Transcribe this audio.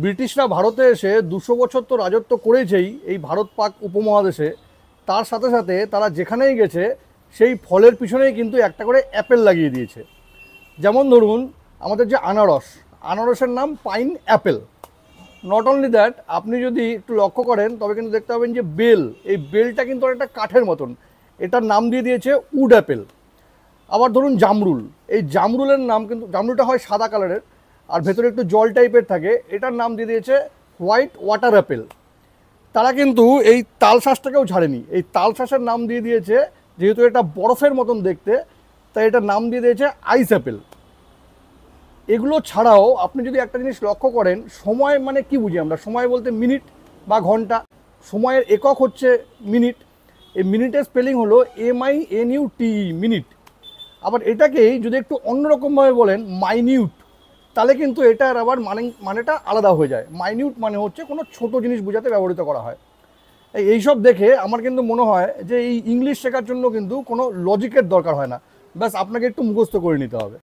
ব্রিটিশরা ভারতে এসে 200 বছর তো রাজত্ব করেছেই এই ভারত পাক উপমহাদেশে। তার সাথে সাথে তারা যেখানেই গেছে সেই ফলের পিছনেই কিন্তু একটা করে অ্যাপেল লাগিয়ে দিয়েছে। যেমন ধরুন আমাদের যে আনারস, আনারসের নাম pine Apple. Not only that, আপনি যদি একটু লক্ষ্য করেন তবে কিন্তু দেখতে পাবেন যে বেল, এই বেলটা কিন্তু একটা কাঠের মতন, এটার নাম দিয়ে দিয়েছে উড অ্যাপেল। আবার ধরুন জামরুল, এই জামরুলের নাম কিন্তু, জামরুলটা হয় সাদা কালারের আর ভেতরে একটু জল টাইপের থাকে, এটার নাম দিয়ে দিয়েছে হোয়াইট ওয়াটার অ্যাপেল। তারা কিন্তু এই তালশাঁসটাকেও ছাড়েনি, এই তালশাঁসের নাম দিয়ে দিয়েছে, যেহেতু এটা বরফের মতন দেখতে, তাই এটার নাম দিয়ে দিয়েছে আইস অ্যাপেল। এগুলো ছাড়াও আপনি যদি একটা জিনিস লক্ষ্য করেন, সময় মানে কি বুঝি আমরা? সময় বলতে মিনিট বা ঘন্টা, সময়ের একক হচ্ছে মিনিট। এই মিনিটের স্পেলিং হলো MINUTE, মিনিট। আবার এটাকেই যদি একটু অন্যরকমভাবে বলেন মাইনিউট, তাহলে কিন্তু এটার আবার মানেটা আলাদা হয়ে যায়। মাইনিউট মানে হচ্ছে কোনো ছোট জিনিস বোঝাতে ব্যবহৃত করা হয়। এইসব দেখে আমার কিন্তু মনে হয় যে এই ইংলিশ শেখার জন্য কিন্তু কোনো লজিকের দরকার হয় না, ব্যাস আপনাকে একটু মুখস্থ করে নিতে হবে।